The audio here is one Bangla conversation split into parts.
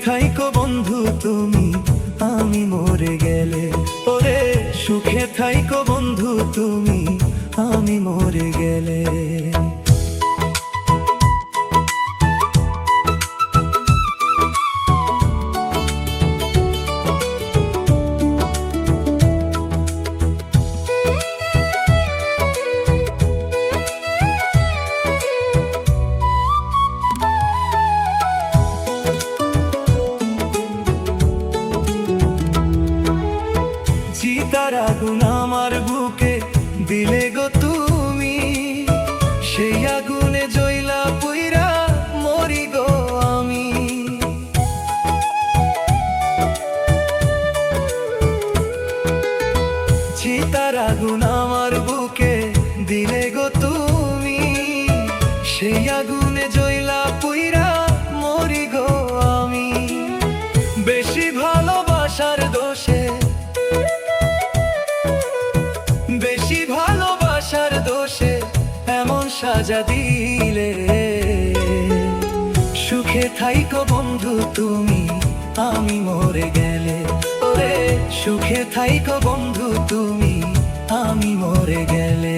থাইকো বন্ধু তুমি, আমি মরে গেলে। ওরে সুখে থাইকো বন্ধু তুমি, আমি মরে গেলে। চিতার আগুন আমার বুকে দিলে গো তুমি, সেই আগুনে জ্বলা পুইরা মরি গো আমি। চিতার আগুন আমার বুকে দিলে গো তুমি, সেই আগুনে জ্বলা পুইরা মরি গো আমি। বেশি ভালোবাসার দোষে, বেশি ভালোবাসার দোষে এমন সাজা দিলে। সুখে থাইকো বন্ধু তুমি, আমি মরে গেলে। ওরে সুখে থাইকো বন্ধু তুমি, আমি মরে গেলে।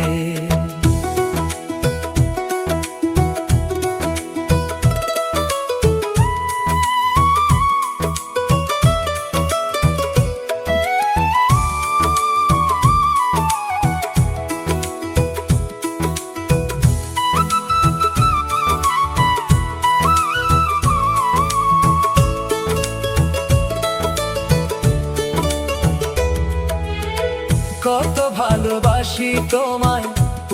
কত ভালোবাসি তোমায়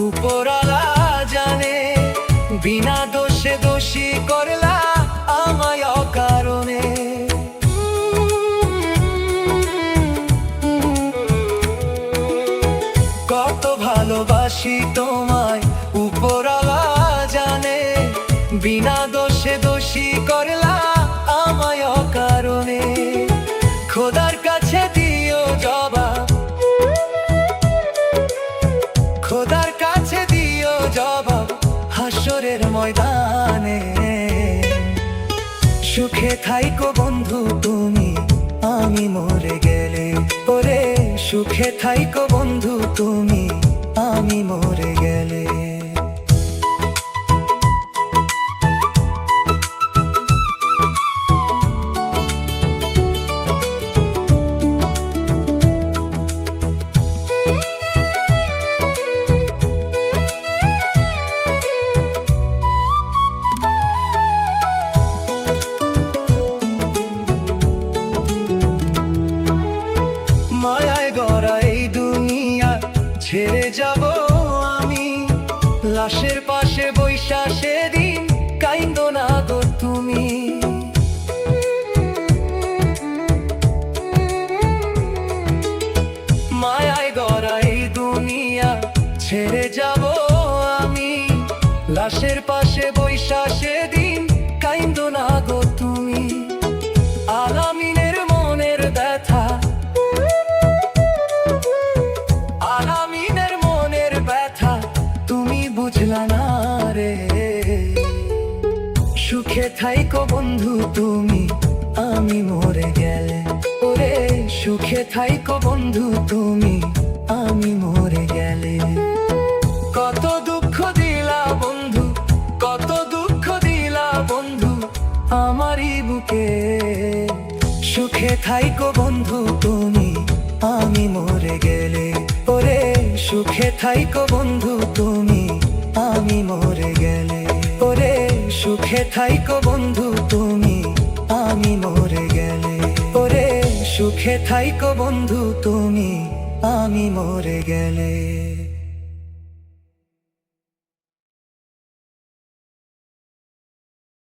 উপরওয়ালা জানে, বিনা দোষে দোষী করলা আমায় অকারণে। কত ভালোবাসি তোমায় উপরওয়ালা জানে, বিনা দোষে দোষী করলা আমায় অকারণে। খোদার কাছে দিও জবাব, খোদার কাছে দিও জবাব হাসরের ময়দানে। সুখে থাইকো বন্ধু তুমি, আমি মরে গেলে। ওরে সুখে থাইকো বন্ধু তুমি, আমি মরে গেলে। মায়ায় গড়া এই দুনিয়া ছেড়ে যাব আমি, লাশের পাশে বৈশা সেদিন কাইন্দো না গো তুমি। মায়ায় গড়া এই দুনিয়া ছেড়ে যাব আমি, লাশের পাশে বৈশা সেদিন কাইন্দো না গো তুমি। আলামিনের মনের ব্যথা, আলামিনের মনের ব্যথা তুমি বুঝলা না রে। সুখে থাইকো বন্ধু তুমি, আমি মরে গেলে। ওরে সুখে থাইকো বন্ধু তুমি, আমি মরে গেলে। কত দুঃখ দিলা বন্ধু, কত দুঃখ দিলা বন্ধু আমারই বুকে। সুখে থাইকো বন্ধু তুমি, আমি মরে গেলে। ওরে সুখে থাইকো বন্ধু তুমি, আমি মরে গেলে। ওরে সুখে থাইকো বন্ধু তুমি, আমি মরে গেলে। ওরে সুখে থাইকো বন্ধু তুমি, আমি মরে গেলে।